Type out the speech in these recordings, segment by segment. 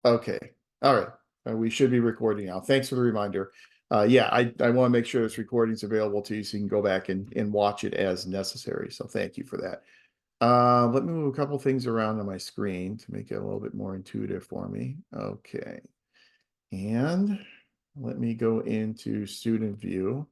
Okay. All right. We should be recording now. Thanks for the reminder. Yeah, I want to make sure this recording's available to you so you can go back and watch it as necessary. So thank you for that. Let me move a couple things around on my screen to make it a little bit more intuitive for me. Okay. And let me go into student view.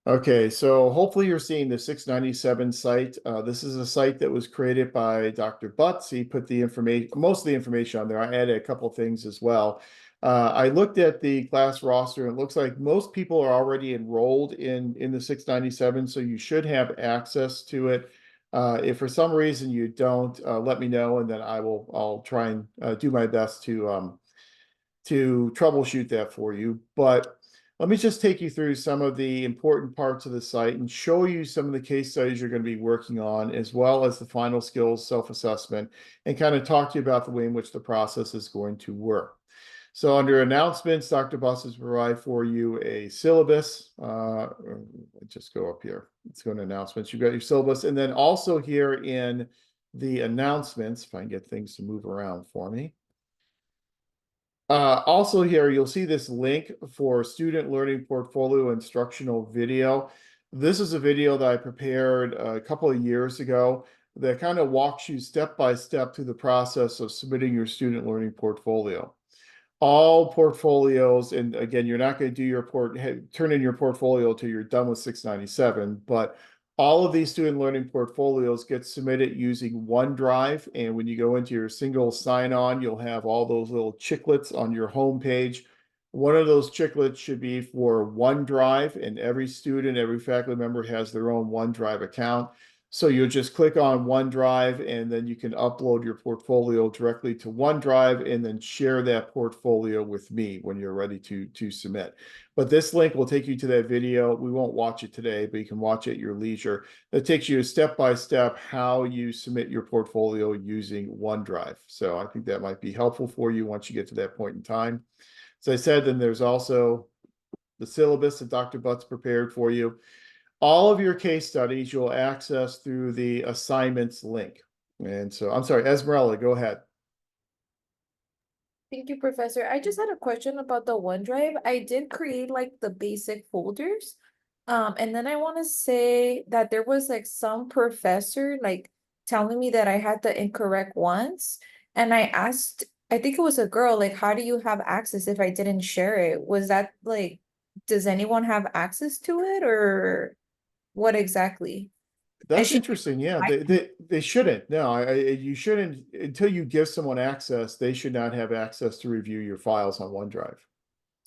Okay, so hopefully you're seeing the 697 site. This is a site that was created by Dr. Butts. He put the information, most of the information on there. I added a couple things as well. I looked at the class roster, and it looks like most people are already enrolled in the 697, so you should have access to it. If for some reason you don't, let me know, and then I'll try and do my best to troubleshoot that for you. But let me just take you through some of the important parts of the site and show you some of the case studies you're going to be working on, as well as the final skills self-assessment, and kind of talk to you about the way in which the process is going to work. So under announcements, Dr. Buss has provided for you a syllabus. Just go up here. Let's go to announcements. You've got your syllabus. And then also here in the announcements, if I can get things to move around for me. Also here, you'll see this link for student learning portfolio instructional video. This is a video that I prepared a couple of years ago that kind of walks you step by step through the process of submitting your student learning portfolio. All portfolios, and again, you're not going to do your turn in your portfolio till you're done with 697, but all of these student learning portfolios get submitted using OneDrive. And when you go into your single sign-on, you'll have all those little chiclets on your home page. One of those chiclets should be for OneDrive, and every student, every faculty member has their own OneDrive account. So you'll just click on OneDrive, and then you can upload your portfolio directly to OneDrive and then share that portfolio with me when you're ready to submit. But this link will take you to that video. We won't watch it today, but you can watch it at your leisure. That takes you step by step how you submit your portfolio using OneDrive. So I think that might be helpful for you once you get to that point in time. As I said, then there's also the syllabus that Dr. Butts prepared for you. All of your case studies you'll access through the assignments link. And so, I'm sorry, Esmeralda, go ahead. Thank you, Professor. I just had a question about the OneDrive. I did create like the basic folders. And then I want to say that there was like some professor like telling me that I had the incorrect ones. And I asked, I think it was a girl, like, how do you have access if I didn't share it? Was that like, does anyone have access to it or what exactly? And That's she, interesting. Yeah, they shouldn't. No, you shouldn't until you give someone access. They should not have access to review your files on OneDrive.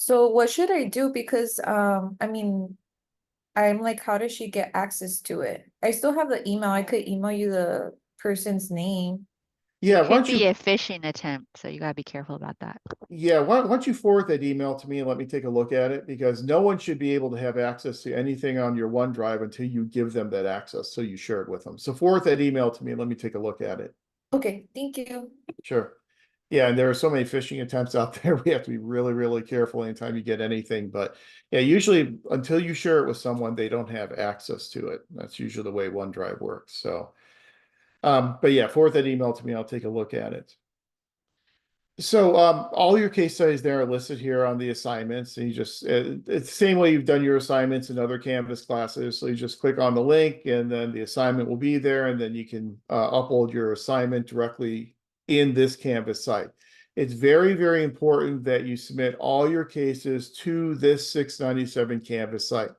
so what should I do? Because I mean, I'm like, how does she get access to it? I still have the email. I could email you the person's name. Yeah, It why could don't be you a phishing attempt, so you gotta be careful about that. Yeah, why don't you forward that email to me and let me take a look at it, because no one should be able to have access to anything on your OneDrive until you give them that access, so you share it with them. So forward that email to me and let me take a look at it. Okay, thank you. Sure. Yeah, and there are so many phishing attempts out there. We have to be really, really careful anytime you get anything. But yeah, usually until you share it with someone, they don't have access to it. That's usually the way OneDrive works. So, but yeah, forward that email to me. I'll take a look at it. So all your case studies there are listed here on the assignments, and you just it's the same way you've done your assignments in other Canvas classes. So you just click on the link, and then the assignment will be there, and then you can upload your assignment directly in this Canvas site. It's very, very important that you submit all your cases to this 697 Canvas site.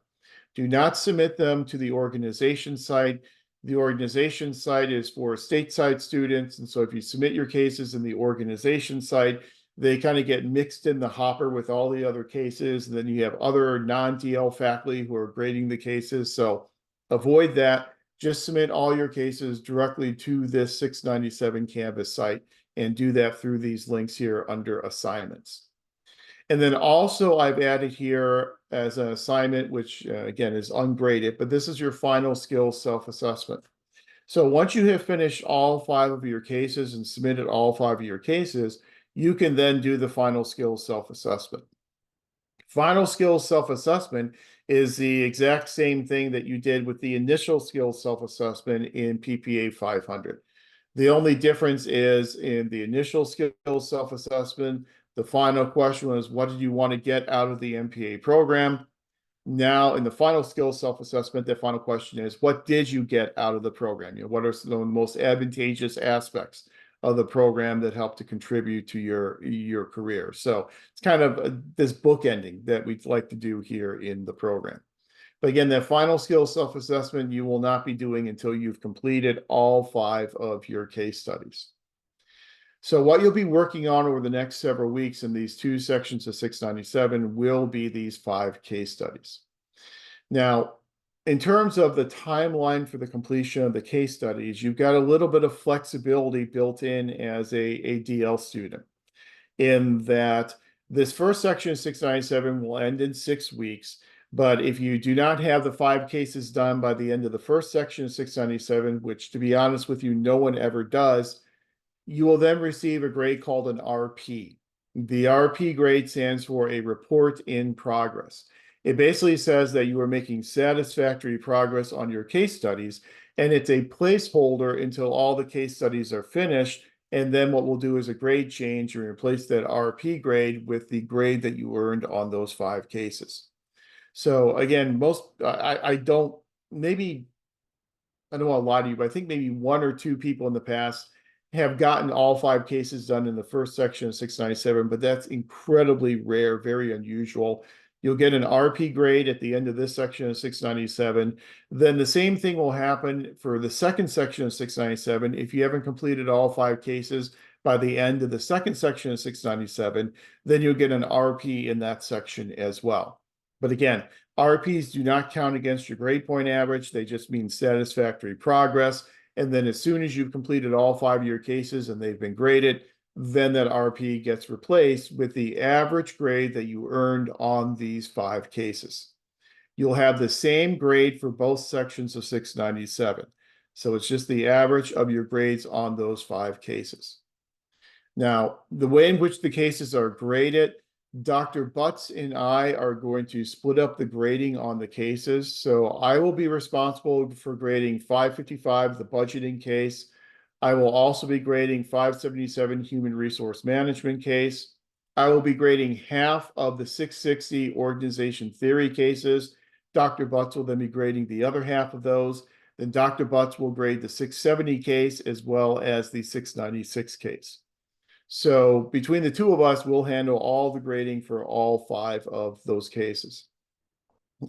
Do not submit them to the organization site. The organization site is for stateside students. And so if you submit your cases in the organization site, they kind of get mixed in the hopper with all the other cases. And then you have other non-DL faculty who are grading the cases. So avoid that. Just submit all your cases directly to this 697 Canvas site, and do that through these links here under assignments. And then also I've added here as an assignment, which again is ungraded, but this is your final skills self-assessment. So once you have finished all 5 of your cases and submitted all 5 of your cases, you can then do the final skills self-assessment. Final skills self-assessment is the exact same thing that you did with the initial skills self-assessment in PPA 500. The only difference is in the initial skills self-assessment, the final question was, what did you want to get out of the MPA program? Now, in the final skills self-assessment, the final question is, what did you get out of the program? You know, what are some of the most advantageous aspects of the program that help to contribute to your career? So it's kind of this bookending that we'd like to do here in the program. But again, that final skills self-assessment you will not be doing until you've completed all 5 of your case studies. So what you'll be working on over the next several weeks in these 2 sections of 697 will be these 5 case studies. Now, in terms of the timeline for the completion of the case studies, you've got a little bit of flexibility built in as a DL student, in that this first section of 697 will end in 6 weeks. But if you do not have the 5 cases done by the end of the first section of 697, which to be honest with you, no one ever does, you will then receive a grade called an RP. The RP grade stands for a report in progress. It basically says that you are making satisfactory progress on your case studies, and it's a placeholder until all the case studies are finished. And then what we'll do is a grade change and replace that RP grade with the grade that you earned on those 5 cases. So again, I don't want to lie to you, but I think maybe 1 or 2 people in the past have gotten all 5 cases done in the first section of 697, but that's incredibly rare, very unusual. You'll get an RP grade at the end of this section of 697. Then the same thing will happen for the second section of 697. If you haven't completed all 5 cases by the end of the second section of 697, then you'll get an RP in that section as well. But again, RPs do not count against your grade point average. They just mean satisfactory progress. And then as soon as you've completed all 5 of your cases and they've been graded, then that RP gets replaced with the average grade that you earned on these 5 cases. You'll have the same grade for both sections of 697. So it's just the average of your grades on those 5 cases. Now, the way in which the cases are graded, Dr. Butts and I are going to split up the grading on the cases. So I will be responsible for grading 555, the budgeting case. I will also be grading 577 human resource management case. I will be grading half of the 660 organization theory cases. Dr. Butts will then be grading the other half of those. Then Dr. Butts will grade the 670 case as well as the 696 case. So between the 2 of us, we'll handle all the grading for all 5 of those cases.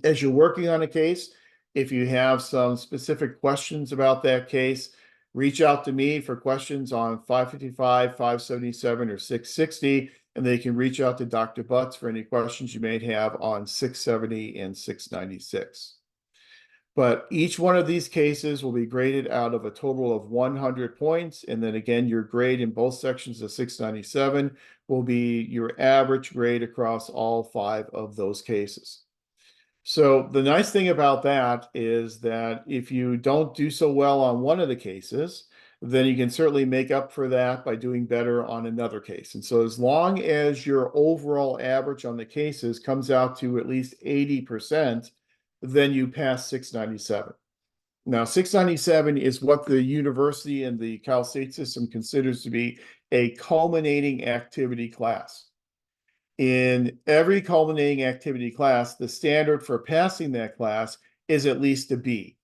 As you're working on a case, if you have some specific questions about that case, reach out to me for questions on 555, 577, or 660, and they can reach out to Dr. Butts for any questions you may have on 670 and 696. But each one of these cases will be graded out of a total of 100 points. And then again, your grade in both sections of 697 will be your average grade across all 5 of those cases. So the nice thing about that is that if you don't do so well on one of the cases, then you can certainly make up for that by doing better on another case. And so as long as your overall average on the cases comes out to at least 80%, then you pass 697. Now, 697 is what the university and the Cal State system considers to be a culminating activity class. In every culminating activity class, the standard for passing that class is at least a B.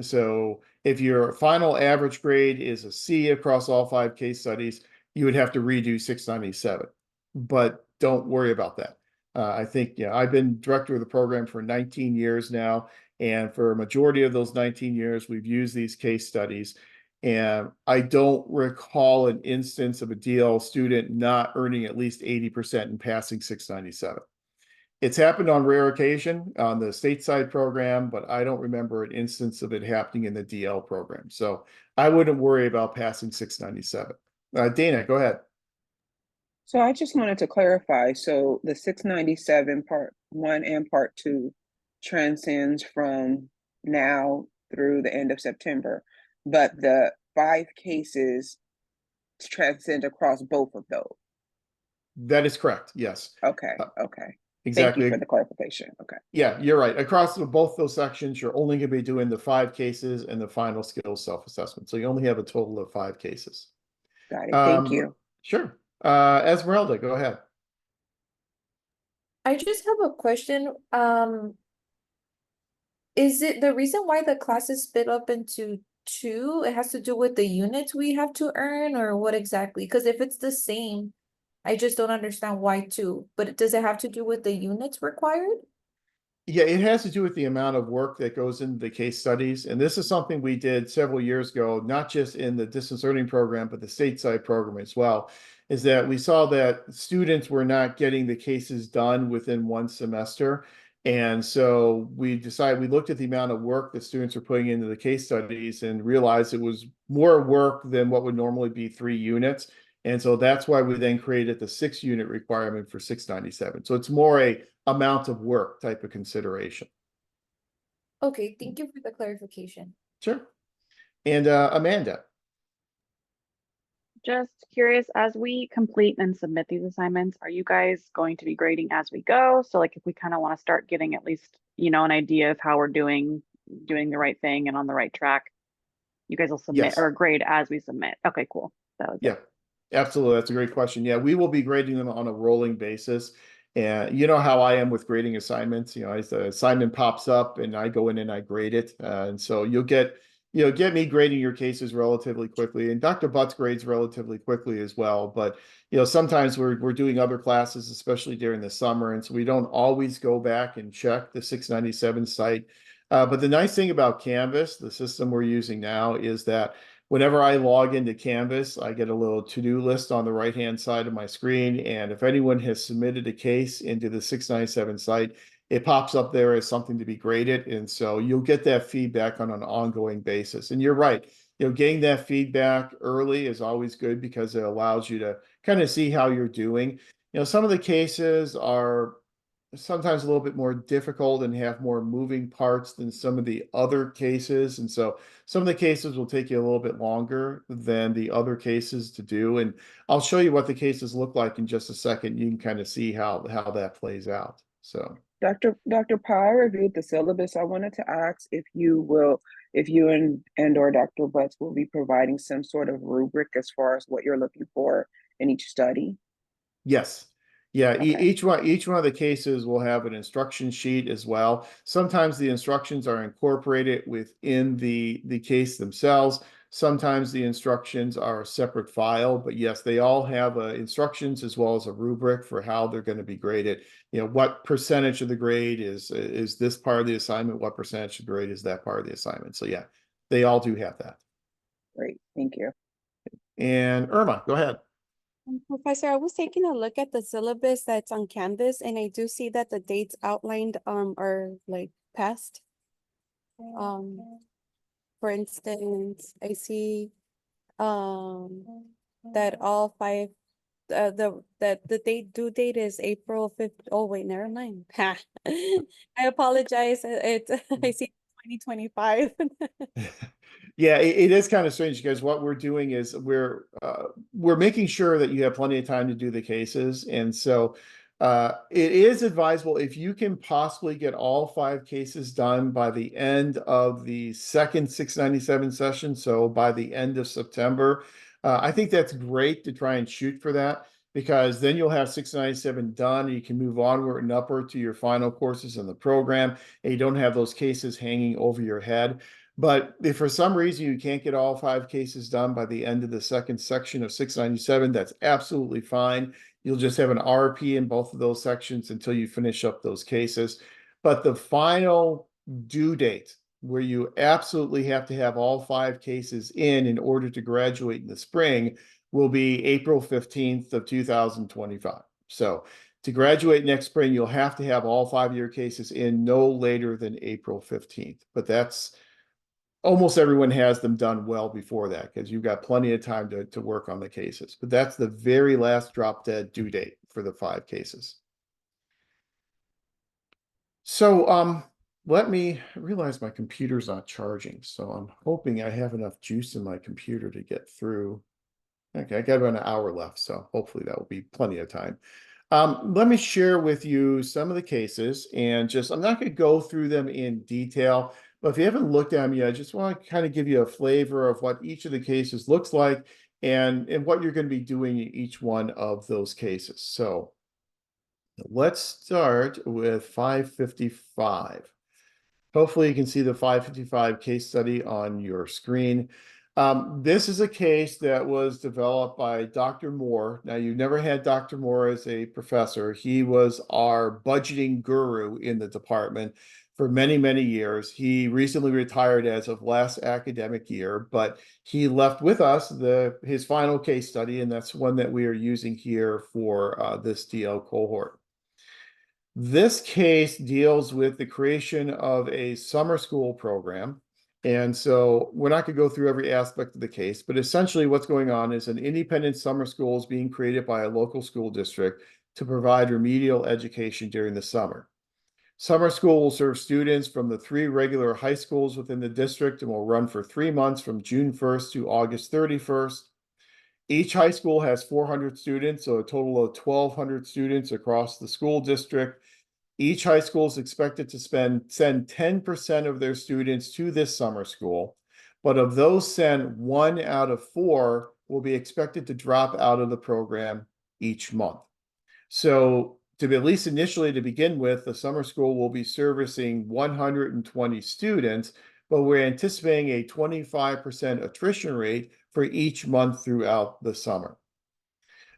So if your final average grade is a C across all 5 case studies, you would have to redo 697. But don't worry about that. I think, I've been director of the program for 19 years now, and for a majority of those 19 years, we've used these case studies. And I don't recall an instance of a DL student not earning at least 80% and passing 697. It's happened on rare occasion on the stateside program, but I don't remember an instance of it happening in the DL program. So I wouldn't worry about passing 697. Dana, go ahead. So I just wanted to clarify. So the 697 part 1 and part 2 transcends from now through the end of September, but the 5 cases transcend across both of those. That is correct. Yes. Okay. Okay. Thank you exactly. for the clarification. Okay, Yeah, you're right. Across both those sections, you're only going to be doing the 5 cases and the final skills self-assessment. So you only have a total of 5 cases. got it. Thank you. Sure. Esmeralda, go ahead. I just have a question. Is it the reason why the class is split up into two? It has to do with the units we have to earn, or what exactly? Because if it's the same, I just don't understand why two. But does it have to do with the units required? Yeah, it has to do with the amount of work that goes into the case studies. And this is something we did several years ago, not just in the distance learning program, but the stateside program as well, is that we saw that students were not getting the cases done within one semester. And so we decided, we looked at the amount of work that students are putting into the case studies and realized it was more work than what would normally be 3 units. And so that's why we then created the 6-unit requirement for 697. So it's more a amount of work type of consideration. Okay, thank you for the clarification. Sure. And Amanda. Just curious, as we complete and submit these assignments, are you guys going to be grading as we go? So like if we kind of want to start getting at least, an idea of how we're doing the right thing and on the right track, you guys will submit Yes. or grade as we submit. Okay, cool. That was it. Yeah, absolutely. That's a great question. Yeah, we will be grading them on a rolling basis. And you know how I am with grading assignments. As the assignment pops up and I go in and I grade it. And so you'll get me grading your cases relatively quickly. And Dr. Butts grades relatively quickly as well. But sometimes we're doing other classes, especially during the summer. And so we don't always go back and check the 697 site. But the nice thing about Canvas, the system we're using now, is that whenever I log into Canvas, I get a little to-do list on the right-hand side of my screen. And if anyone has submitted a case into the 697 site, it pops up there as something to be graded. And so you'll get that feedback on an ongoing basis. And you're right, getting that feedback early is always good because it allows you to kind of see how you're doing. Some of the cases are sometimes a little bit more difficult and have more moving parts than some of the other cases. And so some of the cases will take you a little bit longer than the other cases to do. And I'll show you what the cases look like in just a second. You can kind of see how that plays out. So Dr. Pai reviewed the syllabus. I wanted to ask if you and or Dr. Butts will be providing some sort of rubric as far as what you're looking for in each study. yes. Yeah, Okay. each one of the cases will have an instruction sheet as well. Sometimes the instructions are incorporated within the case themselves. Sometimes the instructions are a separate file, but yes, they all have instructions as well as a rubric for how they're going to be graded. What percentage of the grade is this part of the assignment? What percentage of the grade is that part of the assignment? So yeah, they all do have that. Great, thank you. And Irma, go ahead. Professor, I was taking a look at the syllabus that's on Canvas, and I do see that the dates outlined are like past. For instance, I see that all 5 the due date is April 5th. Oh wait, never mind. Ha. I apologize. I see 2025. Yeah, it is kind of strange because what we're doing is we're making sure that you have plenty of time to do the cases. And so it is advisable if you can possibly get all 5 cases done by the end of the second 697 session. So by the end of September, I think that's great to try and shoot for that, because then you'll have 697 done and you can move onward and upward to your final courses in the program, and you don't have those cases hanging over your head. But if for some reason you can't get all 5 cases done by the end of the second section of 697, that's absolutely fine. You'll just have an RP in both of those sections until you finish up those cases. But the final due date, where you absolutely have to have all 5 cases in order to graduate in the spring, will be April 15th of 2025. So to graduate next spring, you'll have to have all 5 of your cases in no later than April 15th. But that's almost everyone has them done well before that, because you've got plenty of time to work on the cases. But that's the very last drop dead due date for the 5 cases. So let me realize my computer's not charging. So I'm hoping I have enough juice in my computer to get through. Okay, I got about an hour left, so hopefully that will be plenty of time. Let me share with you some of the cases and just, I'm not going to go through them in detail, but if you haven't looked at them yet, I just want to kind of give you a flavor of what each of the cases looks like and what you're going to be doing in each one of those cases. So let's start with 555. Hopefully you can see the 555 case study on your screen. This is a case that was developed by Dr. Moore. Now, you've never had Dr. Moore as a professor. He was our budgeting guru in the department for many, many years. He recently retired as of last academic year, but he left with us his final case study, and that's one that we are using here for this DL cohort. This case deals with the creation of a summer school program. And so we're not going to go through every aspect of the case, but essentially what's going on is an independent summer school is being created by a local school district to provide remedial education during the summer. Summer school will serve students from the 3 regular high schools within the district and will run for 3 months from June 1st to August 31st. Each high school has 400 students, so a total of 1,200 students across the school district. Each high school is expected to send 10% of their students to this summer school, but of those sent, 1 out of 4 will be expected to drop out of the program each month. So at least initially to begin with, the summer school will be servicing 120 students, but we're anticipating a 25% attrition rate for each month throughout the summer.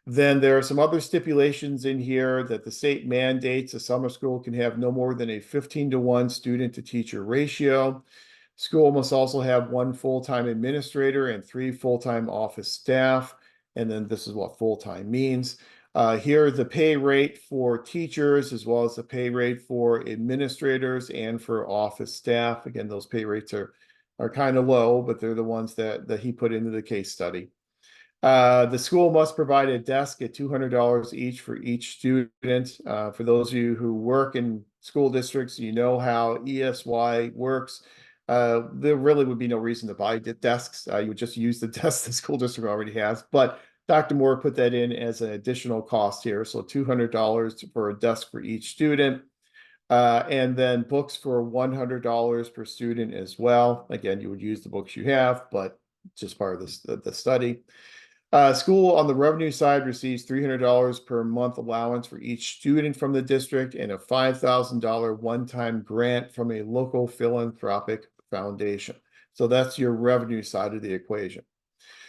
Then there are some other stipulations in here that the state mandates a summer school can have no more than a 15-to-1 student to teacher ratio. School must also have 1 full-time administrator and 3 full-time office staff. And then this is what full-time means. Here the pay rate for teachers as well as the pay rate for administrators and for office staff. Again, those pay rates are kind of low, but they're the ones that he put into the case study. The school must provide a desk at $200 each for each student. For those of you who work in school districts, you know how ESY works. There really would be no reason to buy desks. You would just use the desk the school district already has. But Dr. Moore put that in as an additional cost here. So $200 for a desk for each student. And then books for $100 per student as well. Again, you would use the books you have, but just part of the study. School on the revenue side receives $300 per month allowance for each student from the district and a $5,000 one-time grant from a local philanthropic foundation. So that's your revenue side of the equation.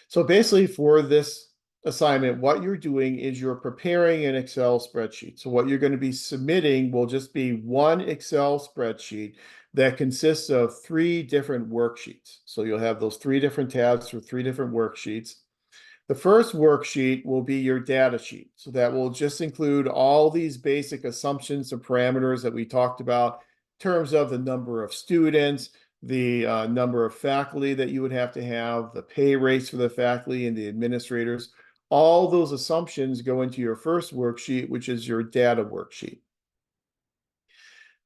So basically for this assignment, what you're doing is you're preparing an Excel spreadsheet. So what you're going to be submitting will just be one Excel spreadsheet that consists of 3 different worksheets. So you'll have those 3 different tabs for 3 different worksheets. The first worksheet will be your data sheet. So that will just include all these basic assumptions and parameters that we talked about in terms of the number of students, the number of faculty that you would have to have, the pay rates for the faculty and the administrators. All those assumptions go into your first worksheet, which is your data worksheet.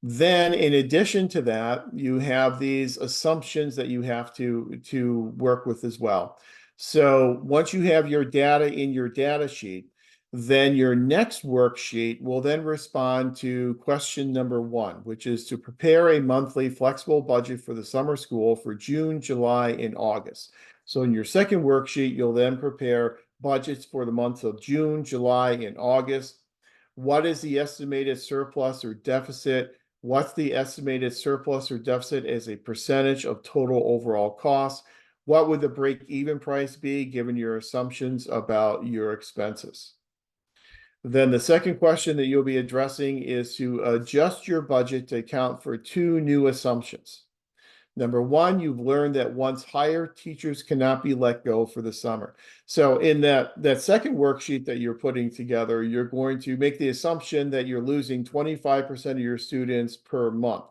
Then in addition to that, you have these assumptions that you have to work with as well. So once you have your data in your data sheet, then your next worksheet will then respond to question number 1, which is to prepare a monthly flexible budget for the summer school for June, July, and August. So in your second worksheet, you'll then prepare budgets for the months of June, July, and August. What is the estimated surplus or deficit? What's the estimated surplus or deficit as a percentage of total overall costs? What would the break-even price be given your assumptions about your expenses? Then the second question that you'll be addressing is to adjust your budget to account for 2 new assumptions. Number 1, you've learned that once hired, teachers cannot be let go for the summer. So in that second worksheet that you're putting together, you're going to make the assumption that you're losing 25% of your students per month.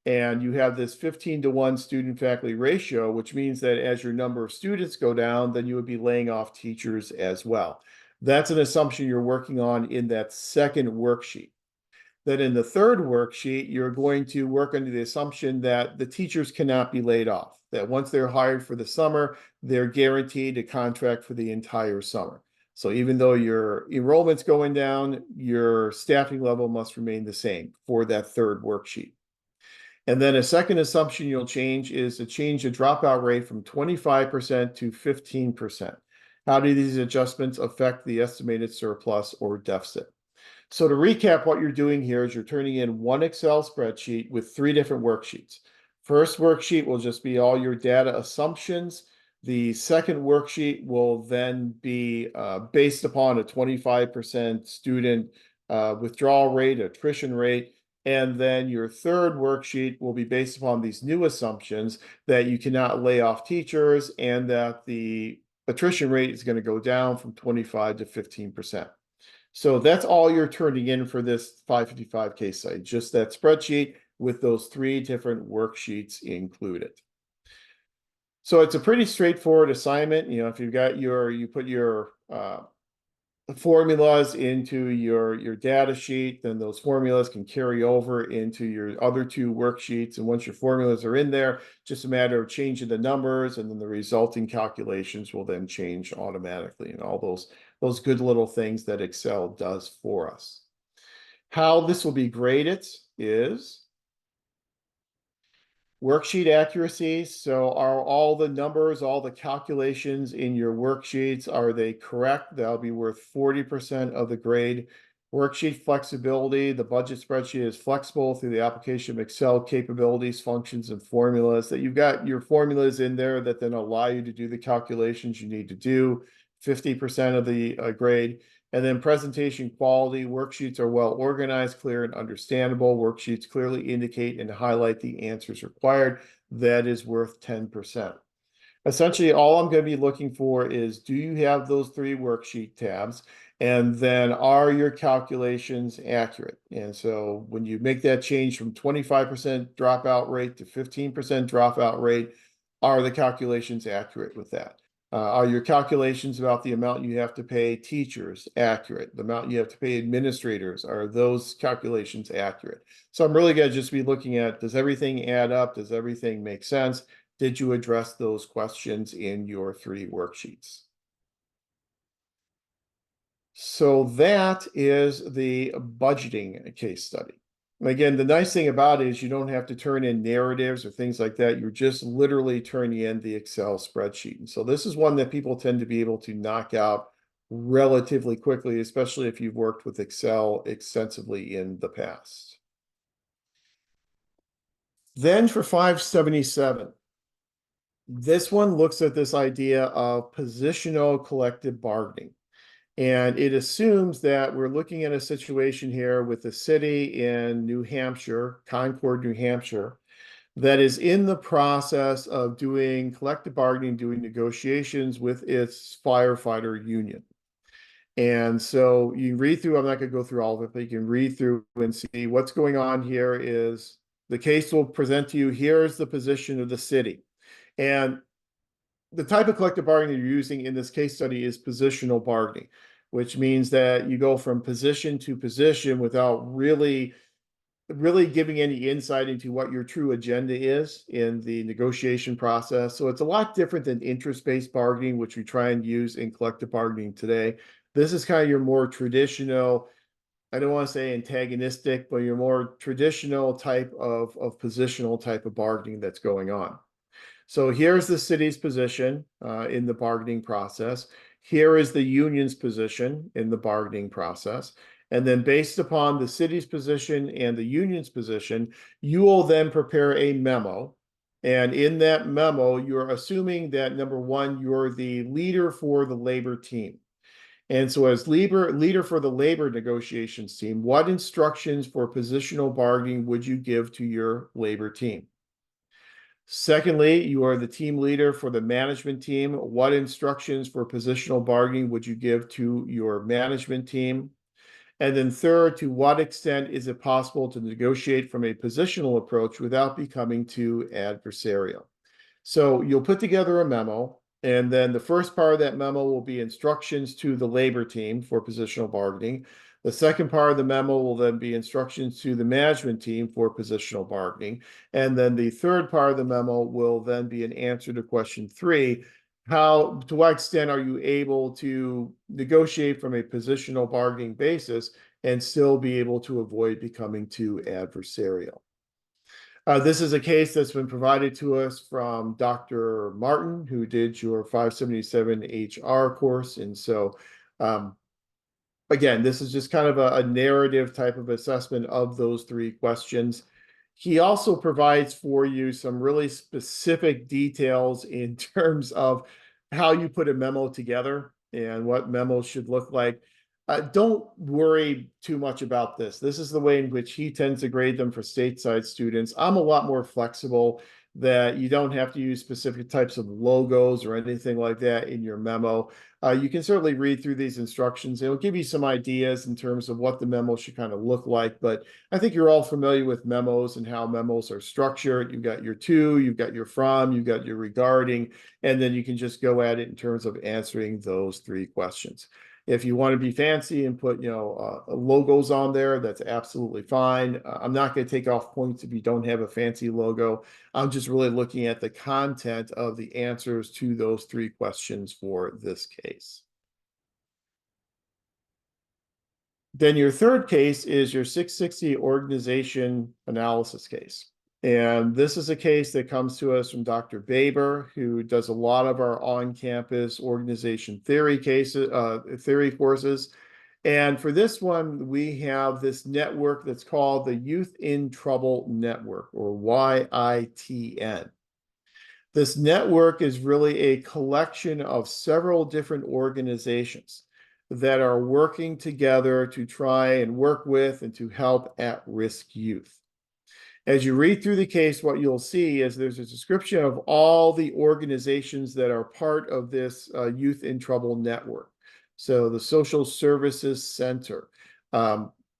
And you have this 15-to-1 student faculty ratio, which means that as your number of students go down, then you would be laying off teachers as well. That's an assumption you're working on in that second worksheet. Then in the third worksheet, you're going to work under the assumption that the teachers cannot be laid off, that once they're hired for the summer, they're guaranteed a contract for the entire summer. So even though your enrollment's going down, your staffing level must remain the same for that third worksheet. And then a second assumption you'll change is to change the dropout rate from 25% to 15%. How do these adjustments affect the estimated surplus or deficit? So to recap, what you're doing here is you're turning in one Excel spreadsheet with 3 different worksheets. First worksheet will just be all your data assumptions. The second worksheet will then be based upon a 25% student withdrawal rate, attrition rate. And then your third worksheet will be based upon these new assumptions that you cannot lay off teachers and that the attrition rate is going to go down from 25 to 15%. So that's all you're turning in for this 555 case study, just that spreadsheet with those 3 different worksheets included. So it's a pretty straightforward assignment. You know, if you've got you put your formulas into your data sheet, then those formulas can carry over into your other 2 worksheets. And once your formulas are in there, just a matter of changing the numbers, and then the resulting calculations will then change automatically, and all those good little things that Excel does for us. How this will be graded is worksheet accuracy. So are all the numbers, all the calculations in your worksheets, are they correct? That'll be worth 40% of the grade. Worksheet flexibility, the budget spreadsheet is flexible through the application of Excel capabilities, functions, and formulas, that you've got your formulas in there that then allow you to do the calculations you need to do, 50% of the grade. And then presentation quality, worksheets are well organized, clear, and understandable. Worksheets clearly indicate and highlight the answers required. That is worth 10%. Essentially, all I'm going to be looking for is, do you have those 3 worksheet tabs? And then are your calculations accurate? And so when you make that change from 25% dropout rate to 15% dropout rate, are the calculations accurate with that? Are your calculations about the amount you have to pay teachers accurate? The amount you have to pay administrators, are those calculations accurate? So I'm really going to just be looking at, does everything add up? Does everything make sense? Did you address those questions in your 3 worksheets? So that is the budgeting case study. Again, the nice thing about it is you don't have to turn in narratives or things like that. You're just literally turning in the Excel spreadsheet. And so this is one that people tend to be able to knock out relatively quickly, especially if you've worked with Excel extensively in the past. Then for 577, this one looks at this idea of positional collective bargaining. And it assumes that we're looking at a situation here with a city in New Hampshire, Concord, New Hampshire, that is in the process of doing collective bargaining, doing negotiations with its firefighter union. And so you read through, I'm not going to go through all of it, but you can read through and see what's going on here. Is the case will present to you, here's the position of the city. And the type of collective bargaining you're using in this case study is positional bargaining, which means that you go from position to position without really giving any insight into what your true agenda is in the negotiation process. So it's a lot different than interest-based bargaining, which we try and use in collective bargaining today. This is kind of your more traditional, I don't want to say antagonistic, but your more traditional type of positional type of bargaining that's going on. So here's the city's position in the bargaining process. Here is the union's position in the bargaining process. And then based upon the city's position and the union's position, you will then prepare a memo. And in that memo, you're assuming that, number one, you're the leader for the labor team. And so as leader for the labor negotiations team, what instructions for positional bargaining would you give to your labor team? Secondly, you are the team leader for the management team. What instructions for positional bargaining would you give to your management team? And then third, to what extent is it possible to negotiate from a positional approach without becoming too adversarial? So you'll put together a memo, and then the first part of that memo will be instructions to the labor team for positional bargaining. The second part of the memo will then be instructions to the management team for positional bargaining. And then the third part of the memo will then be an answer to question 3. to what extent are you able to negotiate from a positional bargaining basis and still be able to avoid becoming too adversarial? This is a case that's been provided to us from Dr. Martin, who did your 577 HR course. And so, again, this is just kind of a narrative type of assessment of those three questions. He also provides for you some really specific details in terms of how you put a memo together and what memos should look like. Don't worry too much about this. This is the way in which he tends to grade them for stateside students. I'm a lot more flexible, that you don't have to use specific types of logos or anything like that in your memo. You can certainly read through these instructions. It'll give you some ideas in terms of what the memo should kind of look like, but I think you're all familiar with memos and how memos are structured. You've got your to, you've got your from, you've got your regarding, and then you can just go at it in terms of answering those three questions. If you want to be fancy and put, logos on there, that's absolutely fine. I'm not going to take off points if you don't have a fancy logo. I'm just really looking at the content of the answers to those three questions for this case. Then your third case is your 660 organization analysis case. And this is a case that comes to us from Dr. Baber, who does a lot of our on-campus organization theory theory courses. And for this one, we have this network that's called the Youth in Trouble Network, or YITN. This network is really a collection of several different organizations that are working together to try and work with and to help at-risk youth. As you read through the case, what you'll see is there's a description of all the organizations that are part of this Youth in Trouble network. So the Social Services Center,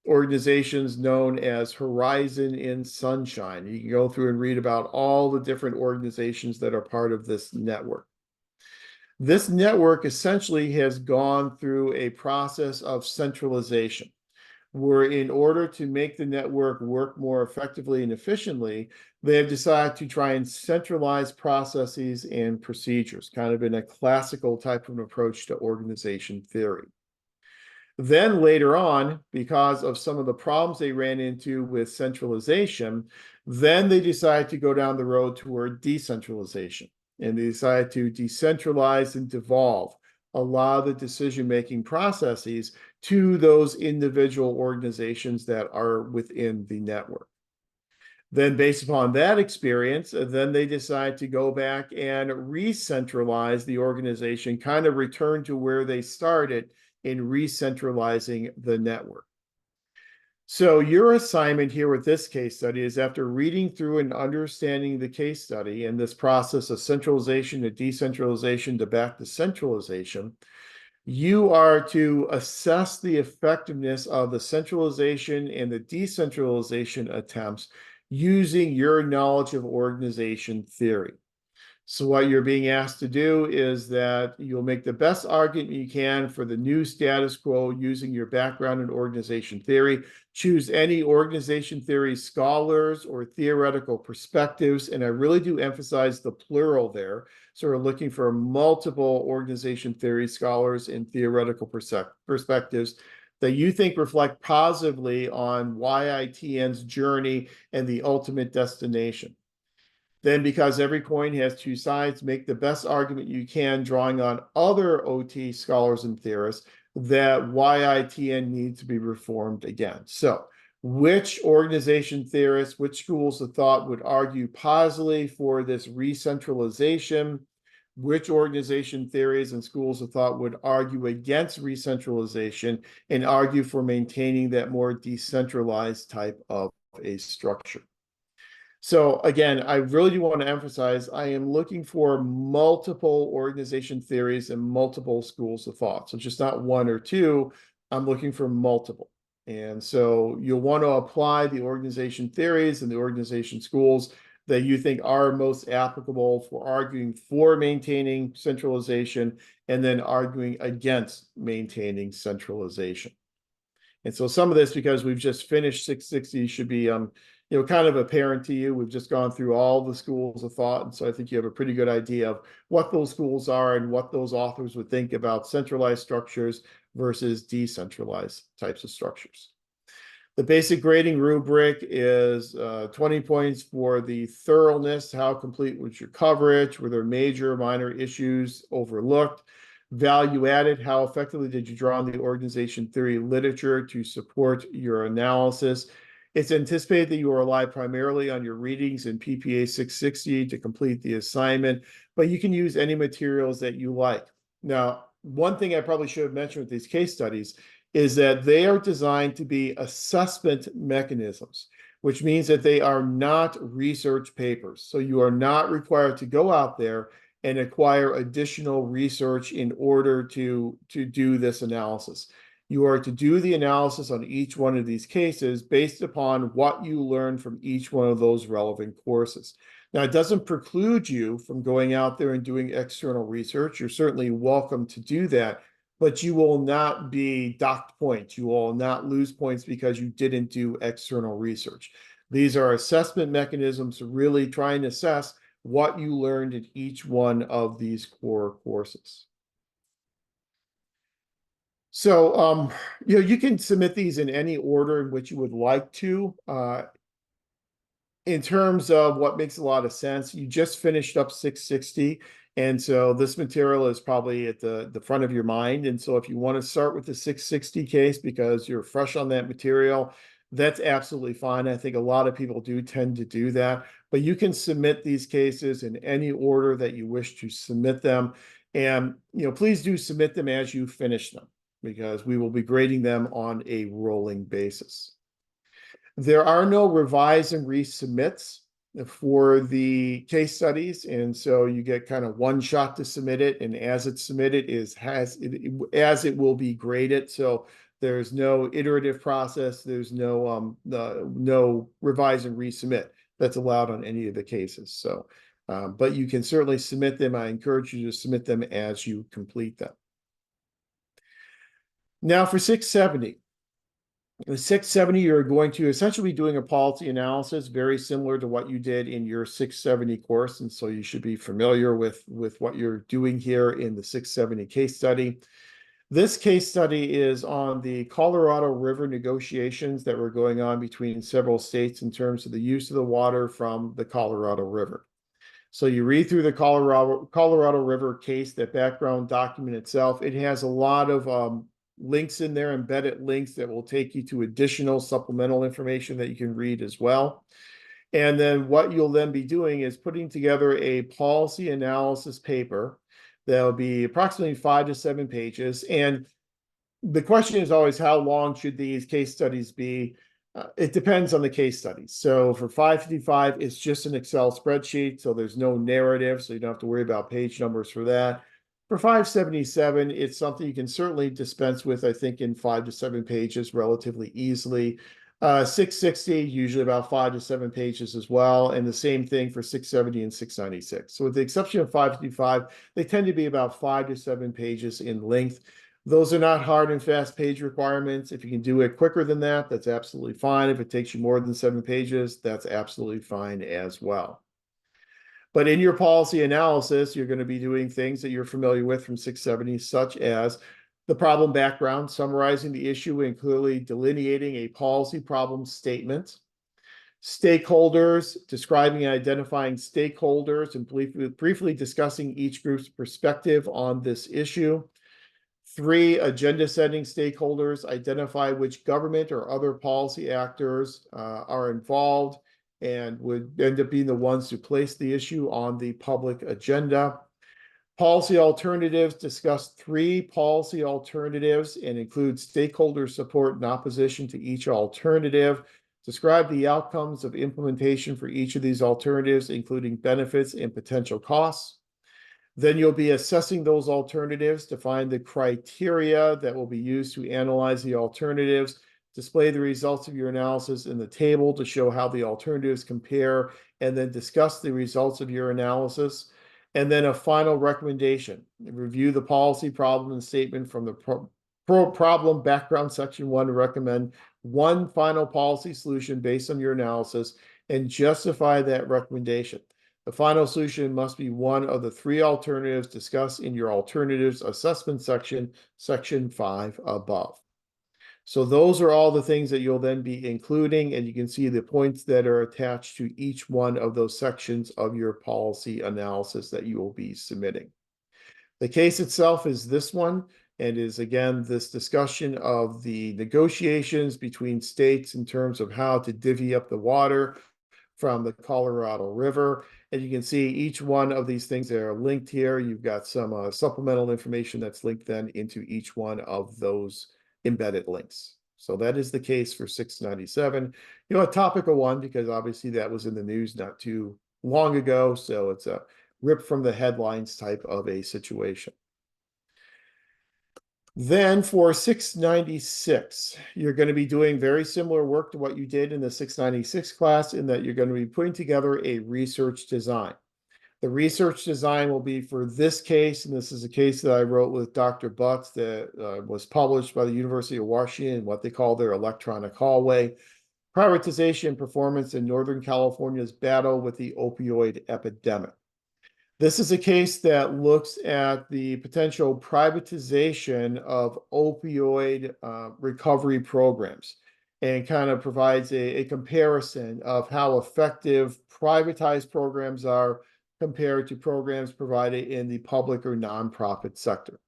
organizations known as Horizon in Sunshine. You can go through and read about all the different organizations that are part of this network. This network essentially has gone through a process of centralization, where in order to make the network work more effectively and efficiently, they have decided to try and centralize processes and procedures, kind of in a classical type of approach to organization theory. Then later on, because of some of the problems they ran into with centralization, then they decided to go down the road toward decentralization. And they decided to decentralize and devolve a lot of the decision-making processes to those individual organizations that are within the network. Then based upon that experience, then they decide to go back and re-centralize the organization, kind of return to where they started in re-centralizing the network. So your assignment here with this case study is, after reading through and understanding the case study and this process of centralization to decentralization to back to centralization, you are to assess the effectiveness of the centralization and the decentralization attempts using your knowledge of organization theory. So what you're being asked to do is that you'll make the best argument you can for the new status quo using your background in organization theory. Choose any organization theory scholars or theoretical perspectives, and I really do emphasize the plural there. So we're looking for multiple organization theory scholars and theoretical perspectives that you think reflect positively on YITN's journey and the ultimate destination. Then, because every coin has two sides, make the best argument you can, drawing on other OT scholars and theorists, that YITN needs to be reformed again. So which organization theorists, which schools of thought would argue positively for this re-centralization? Which organization theories and schools of thought would argue against re-centralization and argue for maintaining that more decentralized type of a structure? So again, I really do want to emphasize, I am looking for multiple organization theories and multiple schools of thought. So just not one or two, I'm looking for multiple. And so you'll want to apply the organization theories and the organization schools that you think are most applicable for arguing for maintaining centralization and then arguing against maintaining centralization. And so some of this, because we've just finished 660, should be kind of apparent to you. We've just gone through all the schools of thought, and so I think you have a pretty good idea of what those schools are and what those authors would think about centralized structures versus decentralized types of structures. The basic grading rubric is 20 points for the thoroughness. How complete was your coverage? Were there major or minor issues overlooked? Value added. How effectively did you draw on the organization theory literature to support your analysis? It's anticipated that you will rely primarily on your readings in PPA 660 to complete the assignment, but you can use any materials that you like. Now, one thing I probably should have mentioned with these case studies is that they are designed to be assessment mechanisms, which means that they are not research papers. So you are not required to go out there and acquire additional research in order to do this analysis. You are to do the analysis on each one of these cases based upon what you learn from each one of those relevant courses. Now, it doesn't preclude you from going out there and doing external research. You're certainly welcome to do that, but you will not be docked points. You will not lose points because you didn't do external research. These are assessment mechanisms to really try and assess what you learned in each one of these core courses. So, you can submit these in any order in which you would like to. In terms of what makes a lot of sense, you just finished up 660. And so this material is probably at the front of your mind. And so if you want to start with the 660 case because you're fresh on that material, that's absolutely fine. I think a lot of people do tend to do that, but you can submit these cases in any order that you wish to submit them. And, please do submit them as you finish them because we will be grading them on a rolling basis. There are no revise and resubmits for the case studies, and so you get kind of one shot to submit it, and as it's submitted as it will be graded. So there's no iterative process. There's no revise and resubmit that's allowed on any of the cases. So, but you can certainly submit them. I encourage you to submit them as you complete them. Now for 670. The 670, you're going to essentially be doing a policy analysis very similar to what you did in your 670 course. And so you should be familiar with what you're doing here in the 670 case study. This case study is on the Colorado River negotiations that were going on between several states in terms of the use of the water from the Colorado River. So you read through the Colorado River case, that background document itself. It has a lot of links in there, embedded links that will take you to additional supplemental information that you can read as well. And then what you'll then be doing is putting together a policy analysis paper that'll be approximately 5 to 7 pages. And the question is always, how long should these case studies be? It depends on the case study. So for 555, it's just an Excel spreadsheet, so there's no narrative, so you don't have to worry about page numbers for that. For 577, it's something you can certainly dispense with, I think, in 5 to 7 pages relatively easily. 660, usually about 5 to 7 pages as well, and the same thing for 670 and 696. So with the exception of 555, they tend to be about 5 to 7 pages in length. Those are not hard and fast page requirements. If you can do it quicker than that, that's absolutely fine. If it takes you more than 7 pages, that's absolutely fine as well. But in your policy analysis, you're going to be doing things that you're familiar with from 670, such as the problem background, summarizing the issue and clearly delineating a policy problem statement. Stakeholders, describing and identifying stakeholders and briefly discussing each group's perspective on this issue. 3, agenda setting stakeholders, identify which government or other policy actors are involved and would end up being the ones who place the issue on the public agenda. Policy alternatives, discuss 3 policy alternatives and include stakeholder support and opposition to each alternative. Describe the outcomes of implementation for each of these alternatives, including benefits and potential costs. Then you'll be assessing those alternatives to find the criteria that will be used to analyze the alternatives. Display the results of your analysis in the table to show how the alternatives compare, and then discuss the results of your analysis. And then a final recommendation. Review the policy problem and statement from the problem background section 1 to recommend one final policy solution based on your analysis and justify that recommendation. The final solution must be one of the 3 alternatives discussed in your alternatives assessment section, section 5 above. So those are all the things that you'll then be including, and you can see the points that are attached to each one of those sections of your policy analysis that you will be submitting. The case itself is this one, and is again this discussion of the negotiations between states in terms of how to divvy up the water from the Colorado River. And you can see each one of these things that are linked here. You've got some supplemental information that's linked then into each one of those embedded links. So that is the case for 697. You know, a topical one, because obviously that was in the news not too long ago. So it's a rip from the headlines type of a situation. Then for 696, you're going to be doing very similar work to what you did in the 696 class, in that you're going to be putting together a research design. The research design will be for this case, and this is a case that I wrote with Dr. Butts that was published by the University of Washington, what they call their electronic hallway, privatization performance in Northern California's battle with the opioid epidemic. This is a case that looks at the potential privatization of opioid recovery programs, and kind of provides a comparison of how effective privatized programs are compared to programs provided in the public or nonprofit sector.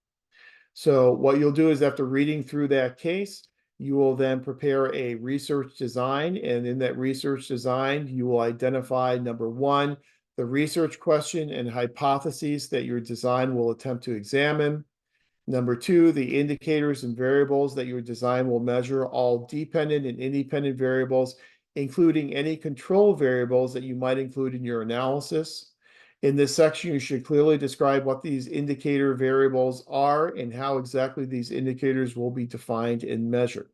So what you'll do is, after reading through that case, you will then prepare a research design, and in that research design, you will identify, number 1, the research question and hypotheses that your design will attempt to examine. Number 2, the indicators and variables that your design will measure, all dependent and independent variables, including any control variables that you might include in your analysis. In this section, you should clearly describe what these indicator variables are and how exactly these indicators will be defined and measured.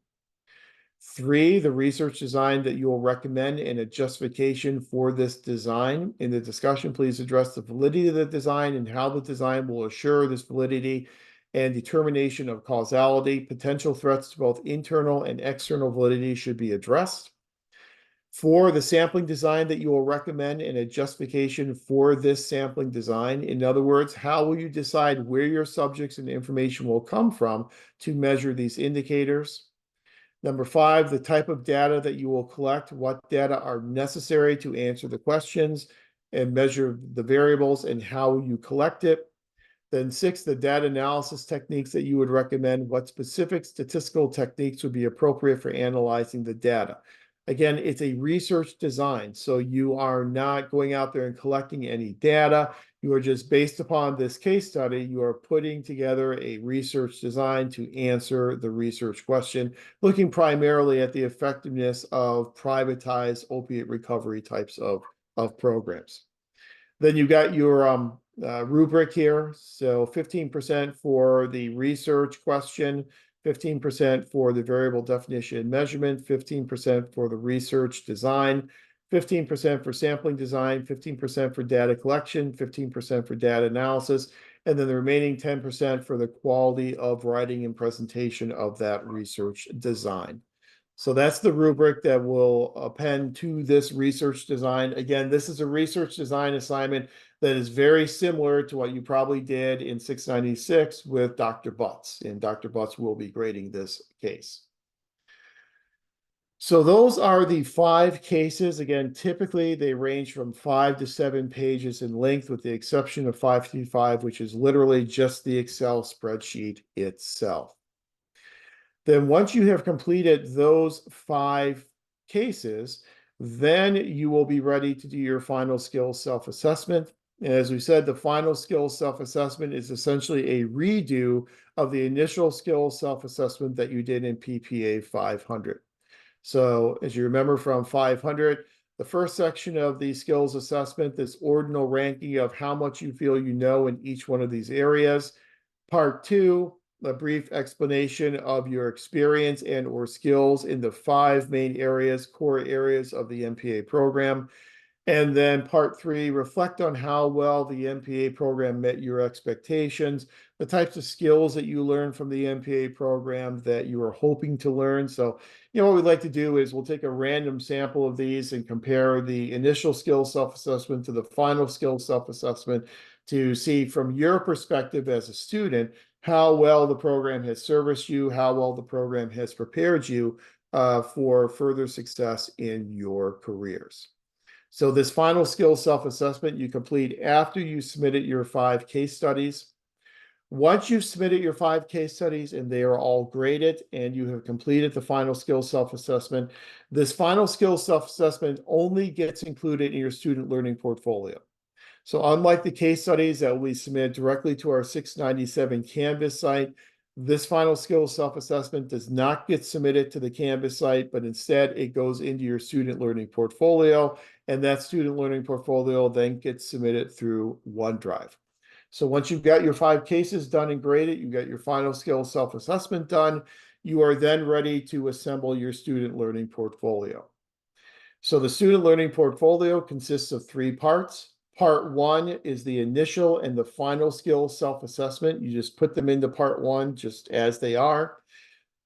3, the research design that you will recommend and a justification for this design. In the discussion, please address the validity of the design and how the design will assure this validity and determination of causality. Potential threats to both internal and external validity should be addressed. 4, the sampling design that you will recommend and a justification for this sampling design. In other words, how will you decide where your subjects and information will come from to measure these indicators? Number 5, the type of data that you will collect, what data are necessary to answer the questions and measure the variables, and how you collect it. Then 6, the data analysis techniques that you would recommend, what specific statistical techniques would be appropriate for analyzing the data. Again, it's a research design, so you are not going out there and collecting any data. You are just, based upon this case study, you are putting together a research design to answer the research question, looking primarily at the effectiveness of privatized opiate recovery types of programs. Then you've got your rubric here. So 15% for the research question, 15% for the variable definition and measurement, 15% for the research design, 15% for sampling design, 15% for data collection, 15% for data analysis, and then the remaining 10% for the quality of writing and presentation of that research design. So that's the rubric that will append to this research design. Again, this is a research design assignment that is very similar to what you probably did in 696 with Dr. Butts, and Dr. Butts will be grading this case. So those are the 5 cases. Again, typically they range from 5 to 7 pages in length, with the exception of 535, which is literally just the Excel spreadsheet itself. Then once you have completed those 5 cases, then you will be ready to do your final skills self-assessment. And as we said, the final skills self-assessment is essentially a redo of the initial skills self-assessment that you did in PPA 500. So as you remember from 500, the first section of the skills assessment, this ordinal ranking of how much you feel you know in each one of these areas. Part 2, a brief explanation of your experience and or skills in the 5 main areas, core areas of the MPA program. And then part 3, reflect on how well the MPA program met your expectations, the types of skills that you learned from the MPA program that you are hoping to learn. So, what we'd like to do is we'll take a random sample of these and compare the initial skill self-assessment to the final skill self-assessment to see from your perspective as a student how well the program has serviced you, how well the program has prepared you for further success in your careers. So this final skill self-assessment you complete after you submitted your 5 case studies. Once you've submitted your 5 case studies and they are all graded and you have completed the final skill self-assessment, this final skill self-assessment only gets included in your student learning portfolio. So unlike the case studies that we submit directly to our 697 Canvas site, this final skills self-assessment does not get submitted to the Canvas site, but instead it goes into your student learning portfolio, and that student learning portfolio then gets submitted through OneDrive. So once you've got your 5 cases done and graded, you got your final skills self-assessment done, you are then ready to assemble your student learning portfolio. So the student learning portfolio consists of 3 parts. Part 1 is the initial and the final skill self-assessment. You just put them into part 1 just as they are.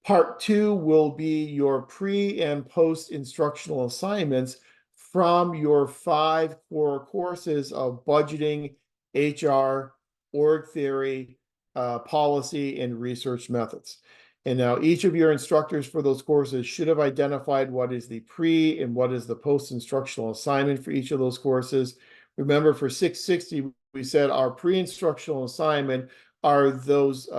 Part 2 will be your pre and post instructional assignments from your 5 core courses of budgeting, HR, org theory, policy, and research methods. And now each of your instructors for those courses should have identified what is the pre and what is the post instructional assignment for each of those courses. Remember, for 660, we said our pre-instructional assignment are those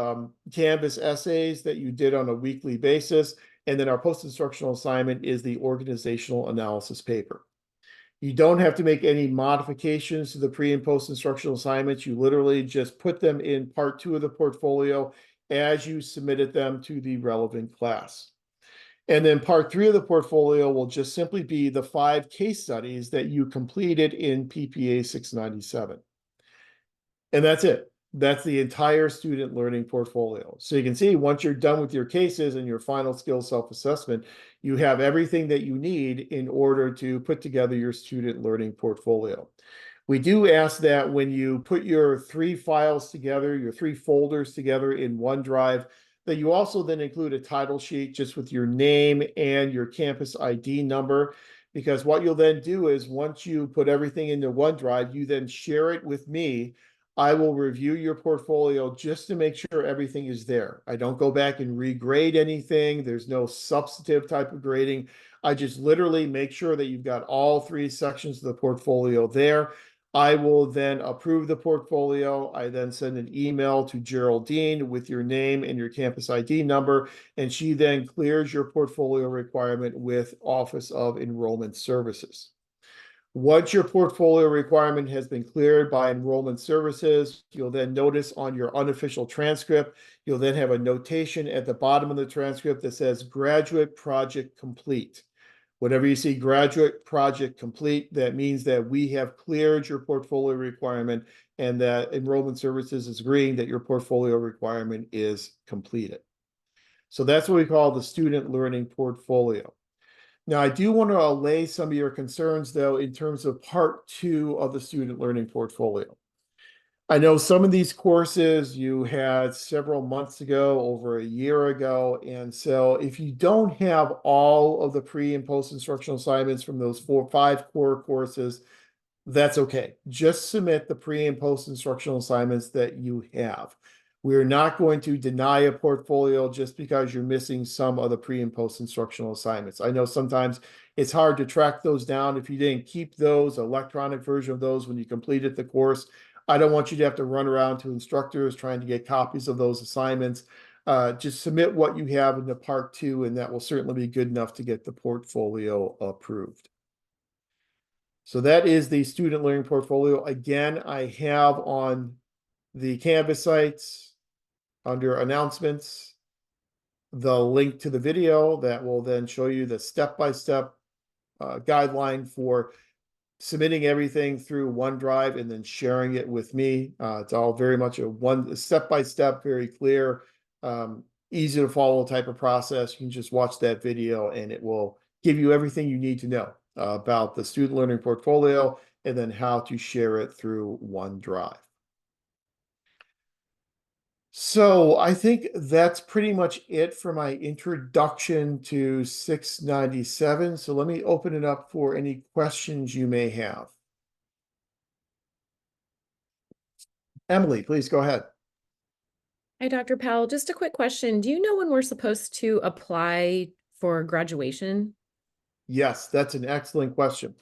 Canvas essays that you did on a weekly basis. And then our post-instructional assignment is the organizational analysis paper. You don't have to make any modifications to the pre and post-instructional assignments. You literally just put them in part 2 of the portfolio as you submitted them to the relevant class. And then part 3 of the portfolio will just simply be the 5 case studies that you completed in PPA 697. And that's it. That's the entire student learning portfolio. So you can see once you're done with your cases and your final skill self-assessment, you have everything that you need in order to put together your student learning portfolio. We do ask that when you put your 3 files together, your 3 folders together in OneDrive, that you also then include a title sheet just with your name and your campus ID number, because what you'll then do is once you put everything into OneDrive, you then share it with me. I will review your portfolio just to make sure everything is there. I don't go back and regrade anything. There's no substantive type of grading. I just literally make sure that you've got all 3 sections of the portfolio there. I will then approve the portfolio. I then send an email to Geraldine with your name and your campus ID number, and she then clears your portfolio requirement with Office of Enrollment Services. Once your portfolio requirement has been cleared by Enrollment Services, you'll then notice on your unofficial transcript, you'll then have a notation at the bottom of the transcript that says Graduate Project Complete. Whenever you see graduate project complete, that means that we have cleared your portfolio requirement and that Enrollment Services is agreeing that your portfolio requirement is completed. So that's what we call the student learning portfolio. Now, I do want to allay some of your concerns, though, in terms of part 2 of the student learning portfolio. I know some of these courses you had several months ago, over a year ago, and so if you don't have all of the pre and post instructional assignments from those 5 core courses, that's okay. Just submit the pre and post instructional assignments that you have. We're not going to deny a portfolio just because you're missing some of the pre and post instructional assignments. I know sometimes it's hard to track those down. If you didn't keep those, electronic version of those when you completed the course, I don't want you to have to run around to instructors trying to get copies of those assignments. Just submit what you have in the part 2, and that will certainly be good enough to get the portfolio approved. So that is the student learning portfolio. Again, I have on the Canvas sites under announcements the link to the video that will then show you the step-by-step guideline for submitting everything through OneDrive and then sharing it with me. It's all very much a step-by-step, very clear, easy to follow type of process. You can just watch that video and it will give you everything you need to know. about the student learning portfolio and then how to share it through OneDrive. So I think that's pretty much it for my introduction to 697. So let me open it up for any questions you may have. Emily, please go ahead. Hi, Dr. Powell. Just a quick question. Do you know when we're supposed to apply for graduation? Yes, that's an excellent question.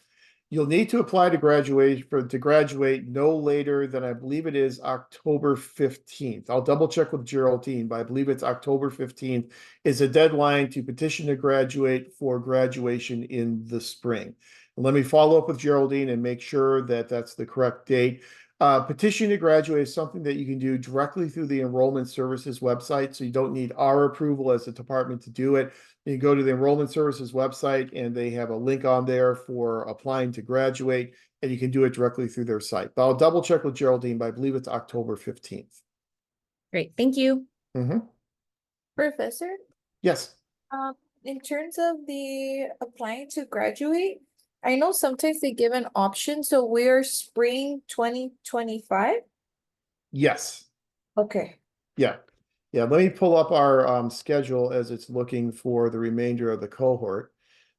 You'll need to apply to graduate no later than I believe it is October 15th. I'll double check with Geraldine, but I believe it's October 15th is a deadline to petition to graduate for graduation in the spring. And let me follow up with Geraldine and make sure that that's the correct date. Petition to graduate is something that you can do directly through the Enrollment Services website, so you don't need our approval as a department to do it. You go to the Enrollment Services website and they have a link on there for applying to graduate, and you can do it directly through their site. But I'll double check with Geraldine, but I believe it's October 15th. Great, thank you. Professor, Yes. in terms of the applying to graduate, I know sometimes they give an option, so we're spring 2025. Yes. Okay. Yeah. Yeah. Let me pull up our schedule as it's looking for the remainder of the cohort.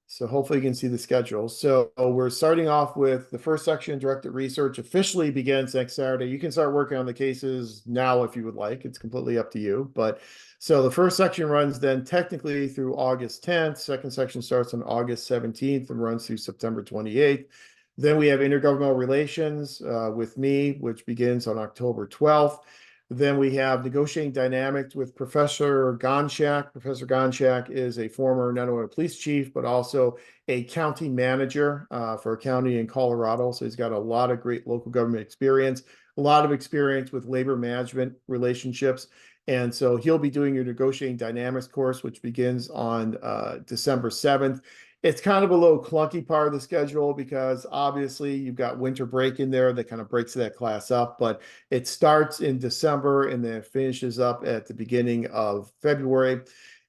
So hopefully you can see the schedule. So we're starting off with the first section, directed research officially begins next Saturday. You can start working on the cases now if you would like. It's completely up to you. But so the first section runs then technically through August 10th. Second section starts on August 17th and runs through September 28th. Then we have intergovernmental relations with me, which begins on October 12th. Then we have negotiating dynamics with Professor Gonchak. Professor Gonchak is a former not only police chief, but also a county manager for a county in Colorado. So he's got a lot of great local government experience, a lot of experience with labor management relationships. And so he'll be doing your negotiating dynamics course, which begins on December 7th. It's kind of a little clunky part of the schedule because obviously you've got winter break in there that kind of breaks that class up, but it starts in December and then finishes up at the beginning of February.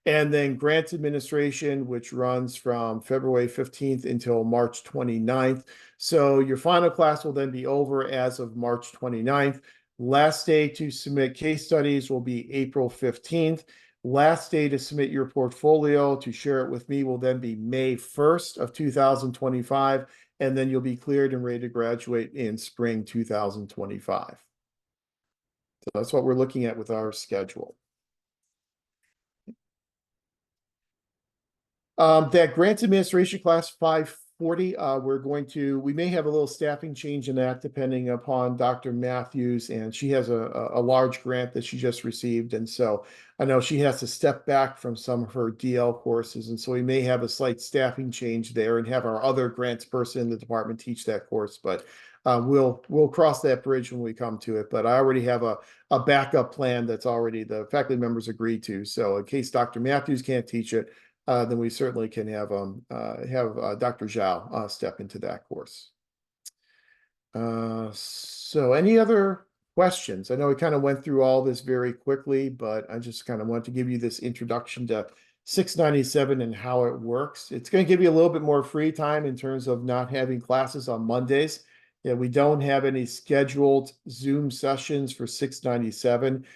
And then grants administration, which runs from February 15th until March 29th. So your final class will then be over as of March 29th. Last day to submit case studies will be April 15th. Last day to submit your portfolio to share it with me will then be May 1st of 2025, and then you'll be cleared and ready to graduate in spring 2025. So that's what we're looking at with our schedule. That grants administration class 540, we may have a little staffing change in that depending upon Dr. Matthews, and she has a large grant that she just received. And so I know she has to step back from some of her DL courses. And so we may have a slight staffing change there and have our other grants person in the department teach that course. But we'll cross that bridge when we come to it. But I already have a backup plan that's already the faculty members agreed to. So in case Dr. Matthews can't teach it, then we certainly can have Dr. Zhao step into that course. So any other questions? I know we kind of went through all this very quickly, but I just kind of want to give you this introduction to 697 and how it works. It's going to give you a little bit more free time in terms of not having classes on Mondays. Yeah, we don't have any scheduled Zoom sessions for 697.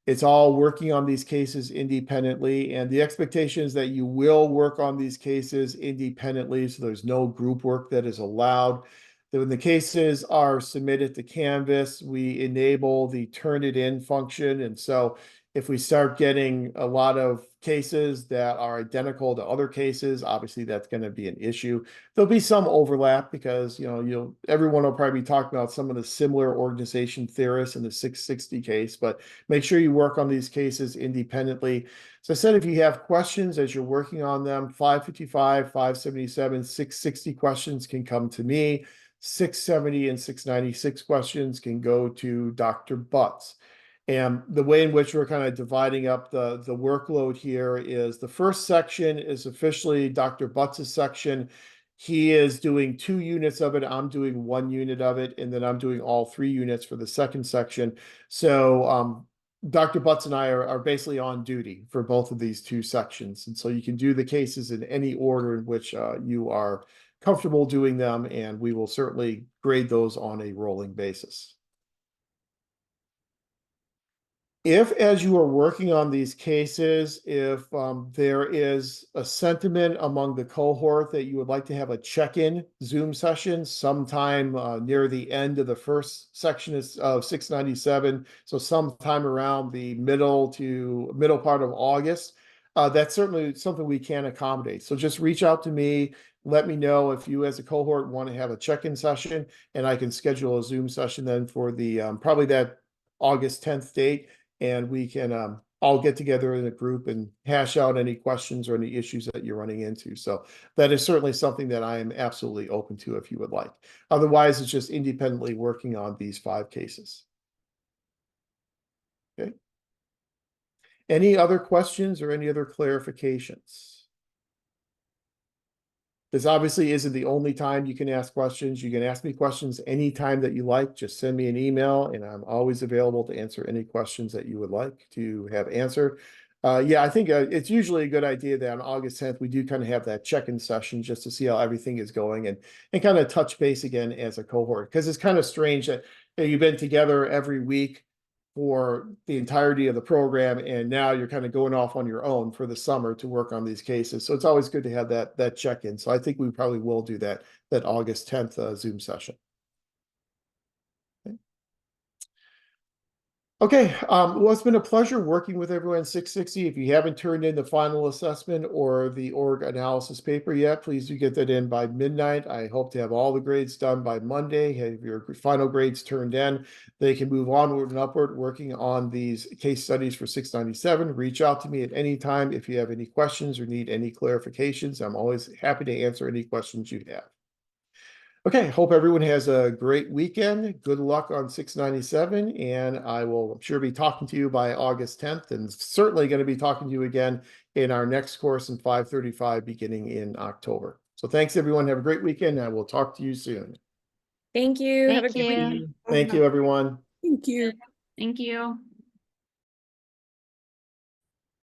It's all working on these cases independently, and the expectation is that you will work on these cases independently, so there's no group work that is allowed. When the cases are submitted to Canvas, we enable the turn it in function, and so if we start getting a lot of cases that are identical to other cases, obviously that's going to be an issue. There'll be some overlap because everyone will probably be talking about some of the similar organization theorists in the 660 case, but make sure you work on these cases independently. So I said, if you have questions as you're working on them, 555, 577, 660 questions can come to me. 670 and 696 questions can go to Dr. Butts. And the way in which we're kind of dividing up the workload here is the first section is officially Dr. Butts' section. He is doing 2 units of it. I'm doing 1 unit of it. And then I'm doing all 3 units for the second section. So Dr. Butts and I are basically on duty for both of these 2 sections. And so you can do the cases in any order in which you are comfortable doing them, and we will certainly grade those on a rolling basis. If, as you are working on these cases, if there is a sentiment among the cohort that you would like to have a check-in Zoom session sometime near the end of the first section of 697, so sometime around the middle part of August, that's certainly something we can accommodate. So just reach out to me. Let me know if you as a cohort want to have a check-in session, and I can schedule a Zoom session then for the probably that August 10th date. And we can all get together in a group and hash out any questions or any issues that you're running into. So that is certainly something that I am absolutely open to if you would like. Otherwise, it's just independently working on these 5 cases. Okay. Any other questions or any other clarifications? This obviously isn't the only time you can ask questions. You can ask me questions anytime that you like. Just send me an email, and I'm always available to answer any questions that you would like to have answered. Yeah, I think it's usually a good idea that on August 10th, we do kind of have that check-in session just to see how everything is going and kind of touch base again as a cohort. Because it's kind of strange that you've been together every week for the entirety of the program, and now you're kind of going off on your own for the summer to work on these cases. So it's always good to have that check-in. So I think we probably will do that August 10th Zoom session. Okay, well, it's been a pleasure working with everyone 660. If you haven't turned in the final assessment or the org analysis paper yet, please do get that in by midnight. I hope to have all the grades done by Monday. Have your final grades turned in. They can move onward and upward working on these case studies for 697. Reach out to me at any time if you have any questions or need any clarifications. I'm always happy to answer any questions you have. Okay, hope everyone has a great weekend. Good luck on 697, and I will, I'm sure, be talking to you by August 10th, and certainly going to be talking to you again in our next course in 535 beginning in October. So thanks, everyone. Have a great weekend. I will talk to you soon. Thank you. Have a Thank good you. weekend. Thank you, everyone. Thank you. Thank you.